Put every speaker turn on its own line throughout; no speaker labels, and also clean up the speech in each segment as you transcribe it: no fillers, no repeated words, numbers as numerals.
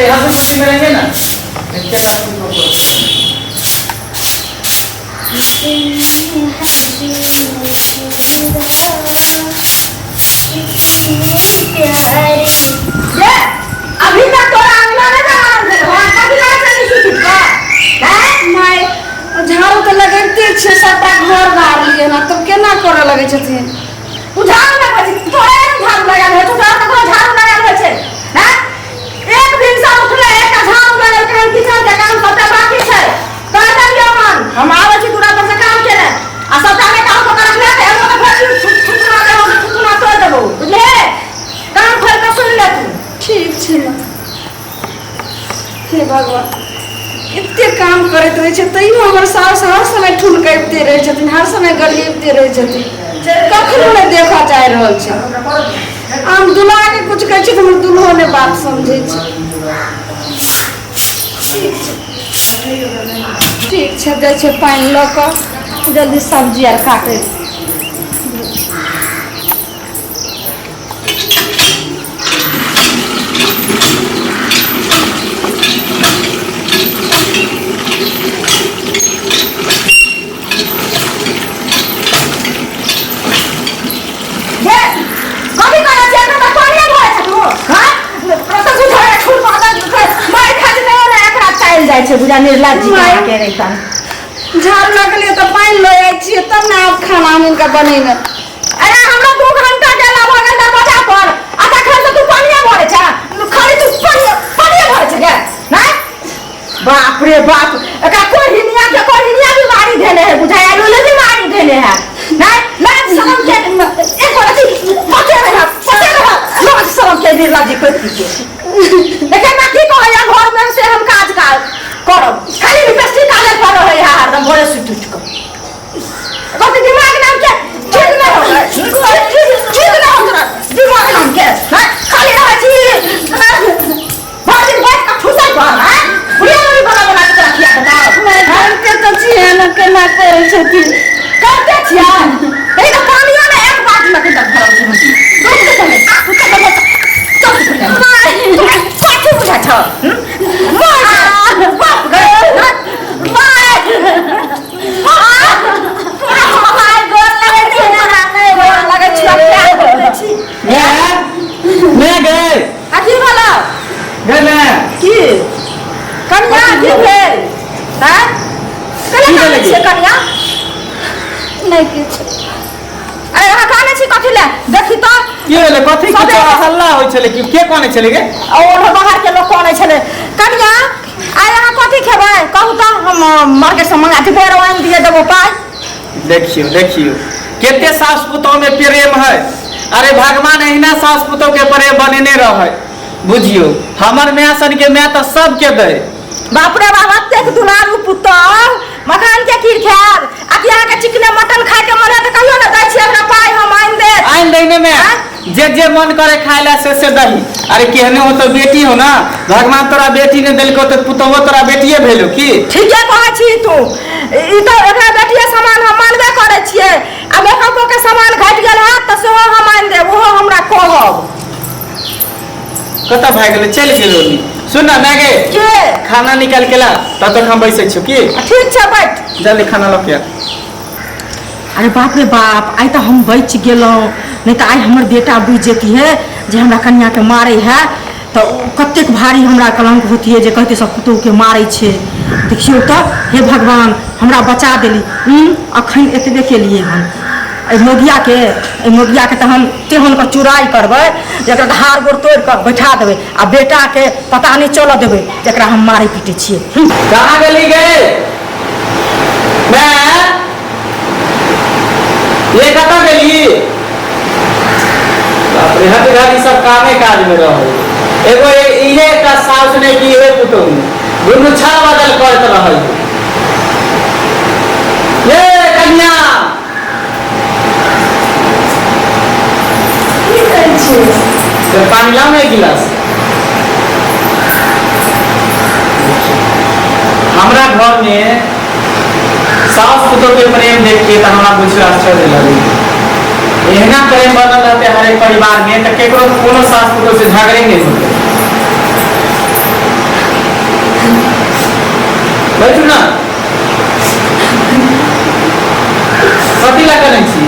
मेरे यहाँ से में रहेंगे ना क्या
अभी तक तो झाड़ू तो लगते 6-7 घर गाड़ लिए ना तो केना करे लगे छथिन झाड़ू लगा थोड़े झाड़ू लगा है तो झाड़ू लगा है हैं एक दिन से उठले एक झाड़ू लगा के किचन के काम सबटा बाकी है कर दियो मन हम आवे छी पूरा पर से काम करे आ सबटा में काम कर रखले है हम तो फिर छुटना तो देबो बुझले काम खोल के सुन ले तू ठीक छै ना हे भगवान इतने काम करते रहे छे तैयो हमर सास हर समय ठुनकैते रहे छथिन हर समय गलिएते रहे छथिन कखनो नहीं देखा जा रहल छै हम दुल्हा के कुछ कहै छी त हमर दुल्हो ने बात समझै छै ठीक छै दै छै पानी ल क जल्दी सब्जी आर काटे बुझा निर्लज जी के रहता झाड़ लगले तो पानी ले आई छी तब ना आप खाना इनका बनेने अरे हमरा 2 घंटा गेला भगल दरवाजा पर आधा घंटा तू पानी भरे छ खाली तू पानी भरे छ गे ना बाप रे बाप एका कोई हिनिया बीमारी देने है बुझाया लोले बीमारी देने है ना लाज शरम के एक बार पते रहा लाज शरम के निर्लज जी करती के देखे ना की कहया घर में से हम काज करब खाली लिपस्टिक काले पर है यार हम भोरे सुत उठ को तो दिमाग नाम के ठीक ना हो दिमाग नाम के खाली रह छी बाजी बैठ का ठुसा कर है बुढ़िया भी बना के रखिया बताओ मैं घर के तो छी ना केना करे छथि करते छिया ए तो पानिया में एक बात में के धरल छी दूध के समय पाछू बुझा छ बाप गे
मैं गए
अथी वाला
गए मैं
की कन्या की भेल हैं कला काने छे कन्या नहीं किछ अरे यहाँ काने छी कथि ले देखी तो
की होले कथि के हल्ला होय छले कि के कोने छले गे
और बाहर के लोग कोने छले कन्या आ यहाँ कथि खेबै कहू तो हम मार्केट से मंगा के बेरवान दिए देबो पाई
देखियो केते सास पुतों में प्रेम है अरे भगवान एहिना सास पुतों के प्रेम बनेने रहे बुझियो हमर मां सन के मैं तो सब के दे
बाप रे बाप तेक दुलारू पुत्र मखान के खीर खार आ यहाँ के चिकने मटन खाए के मन है तो कहियो ना दै छी हमरा पाई हम आइन देने
में जे मन करे खाइला से दही अरे केहने हो तो बेटी हो ना भगवान तोरा बेटी ने देलको तो पुतोहो तोरा बेटिए भेलो की
ठीक है कहै छी तू ई तो एकरा बेटिया समान हम मानबे करे छिए अब एकको के समान घट गेल है त सेहो हम आइन देब ओहो हमरा कहब
कता भाग गेल चल गेल सुन ना मैगे
के
खाना निकाल के ला तब तक हम बैसे छी की
ठीक छै बैठ
जल्दी खाना ल के
अरे बाप रे बाप आई तो हम बच गेलौं नहीं तो आई हमर बेटा बुझ जेती है जे हमरा कन्या के मारे है तो कतेक भारी हमरा कलंक होती है जे कहते सब पुतोह के मारे छे देखियो तो हे भगवान हमरा बचा देली अखन एतबे के लिए हम मोगिया के तो हम तेहन का चुराई करबै जकरा हार गोड़ तोड़ कर बैठा देबै आ बेटा के पता नहीं चल देबै जकरा हम मारे पीटे छिए
कहां गेली गे मैं ये कता गेली बाप रे हट गाड़ी सब कामे काज में रहे एगो इहे का साउस ने की हे पुतोह दुनु छा बदल करत रहै ये कन्या तो पानी लाओ एक गिलास हमरा घर में सास पुतोह के प्रेम देख के तो हमरा कुछ आश्चर्य लगे एहना प्रेम बनल रहते हर एक परिवार में तो केकरो कोनो सास पुतोह से झगड़े नहीं होते बैठू ना कथी ला करै छी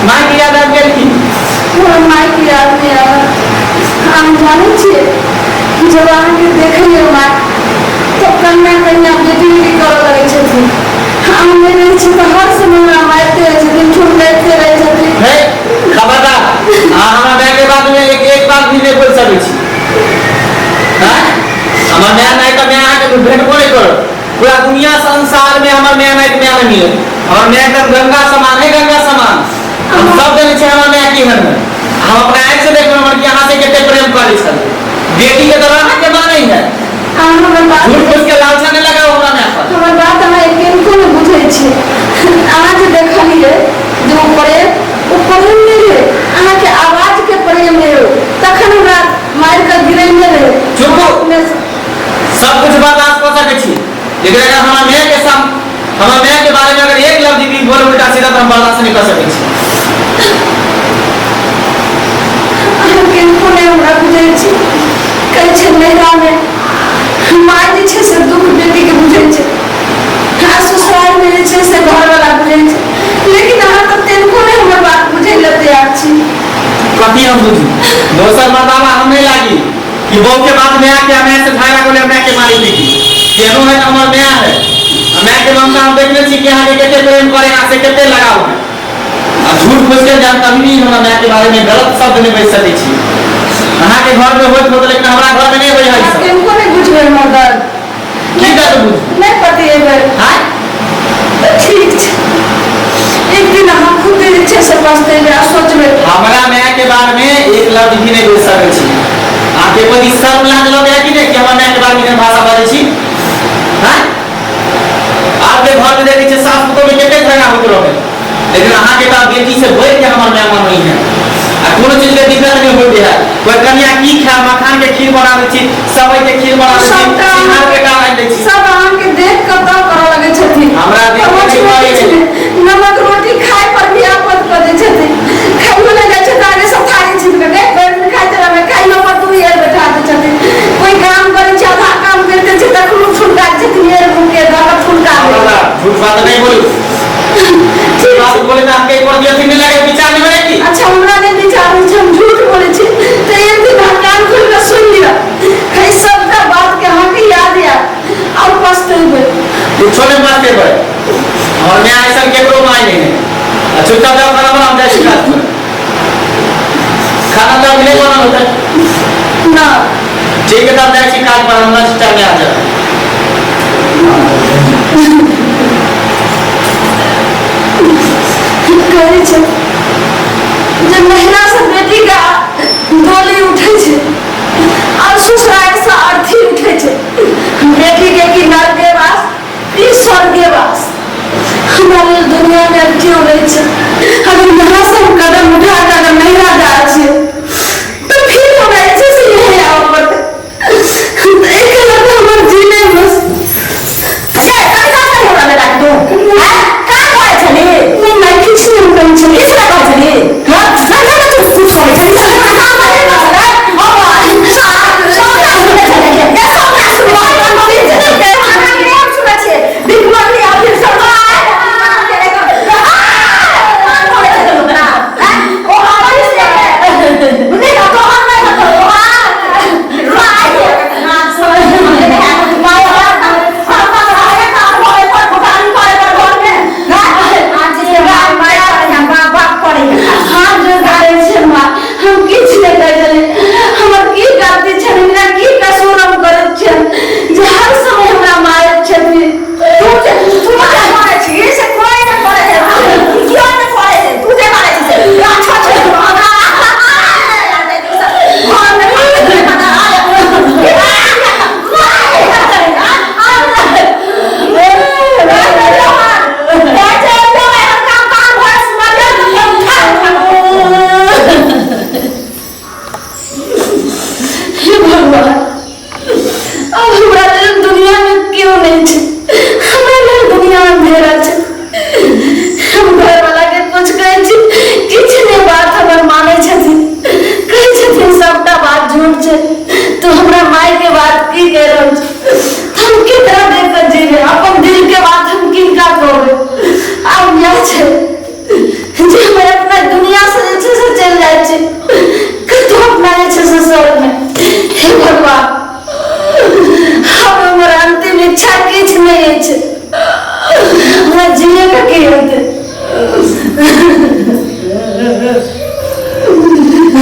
माय के याद आबि गेल की
हमर माय के याद नहीं आवा हम जाने छिए जब अहाँके देखिए माय तो कन्या कन्या बेटी बेटी करऽ लगै छथिन हम नहीं रहे छी तो हर समय हमरा मारते रहे छथिन ठुमकाते रहे छथिन
हे खबरदार हमरा माय के बात में एक बात भी नहीं बोल सकै छी हां हमर माय नहीं तो मैं अहाँके भेटबो नहीं करब पूरा दुनिया संसार में हमर माय नहीं मिले हमर माय एकदम गंगा समान है गंगा समान हम सब जने छै हमर माय की हन हम अपना आँख से देखबै हमर कि अहाँ से कते प्रेम करै छल बेटी के तरह अहाँ के मानै है
हमर बात
झूठ फूस के लालसा नहीं लगाओ हमरा माय पर
हमर बात अहाँ किनको नहीं बुझै छी अहाँ जे देखलिए जो प्रेम ओ प्रेम नहीं रहे अहाँ के आवाज के प्रेम रहे तखन हमरा मार के गिरै नहीं रहे
चुप सब कुछ बर्दाश्त कर सकै छी लेकिन अगर हमर माय के साथ हमर माय के बारे में अगर एक लफ्ज भी बोले उल्टा सीधा तो हम बर्दाश्त नहीं कर सकै छी
अहाँ किनको नहीं हमरा बुझै छी कहै छै नैरा में माय जे छै से दुख बेटी के बुझै छै आ ससुराल में जे छै से घर वाला बुझै छै लेकिन अहाँ तो किनको नहीं हमर बात बुझै ले तैयार छी
कथी हम बुझू दोसर मर्दावा हम नहीं लागी कि बहू के बाद में आके हमें से भागा बोले मैं के मारी बेटी केनो है हमर माय है मैं के ममता हम देखले छी कि अहाँ के कते प्रेम करे अहाँ से कते लगाव है आ झूठ फूस के जान कभी भी हमरा माय के बारे में गलत शब्द नहीं बोल सकै छी अहाँ के घर में होत होत लेकिन हमरा घर में नहीं होई है सब
किनको नहीं बुझबै हमर दर्द
की दर्द बुझ
नहीं पति है
हां
ठीक छै एक दिन हम खुद जे छै से पछतेबै आ सोचबै
हमरा माय के बारे में एक लफ्ज भी नहीं बोल सकै छी आके कोई शर्म लाज लगे कि नहीं कि हमरा माय के बारे में भाषा बाजै छी हां आपके घर में देखै छै सास पुतोह में कते झगड़ा होत रहे लेकिन अहाँ के बात बेटी से बोल के हमर माय मानै है आ कोनो चीज के दिक्कत नहीं होते है कोई कन्या की खा मखान के खीर बनाबै छी सबई के खीर बनाबै छी सिंघार के डाल दै छी
सब अहाँ के देख के तो करऽ लगै छथिन
हमरा देख के
नमक रोटी खाए पर भी आपत कर दै छथिन खाइयो ले जाइ छै आगे सब थारी छीन के देख बैठ के खाइते रहबै खाइयो पर तू ये बैठा दै छथिन कोई काम करै छै आधा काम करते छै तखनो फुलका छथिन ये रुके दादा फुलका
झूठ बात नहीं बोलू बात बोले ना आपके एक बार दिया नहीं लगे विचार नहीं बने की
अच्छा हमरा ने विचार हम झूठ बोले छी तो एक दिन हम कान खोल के सुन लिया कई सब का बात के अहाँ के याद या और पछतेबै
तू छोड़े बात के पर और मैं ऐसा केकरो माय नहीं है चुपचाप जाओ खाना बना हम जाए शिकायत कर खाना तो नहीं बना होता
ना
ठीक है तब जाए शिकायत पर हम ना टाइम में आ जाए
कहै छै जे महिला से बेटी का डोली उठै छै और ससुराल से अर्थी उठै छै बेटी के की नरके वास ई स्वर्गे वास हमारे दुनिया में क्यों नहीं छै अगर यहाँ से हम कदम उठा कर अगर नहीं जा छै तो फिर हम ऐसे से यही आओ पड़ते एक लग हमर जीने बस क्या कथा से हमरा में रख दो हां का कहै छली नहीं किछु नहीं कहै छली इसरा कहै छली हां ना ना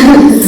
है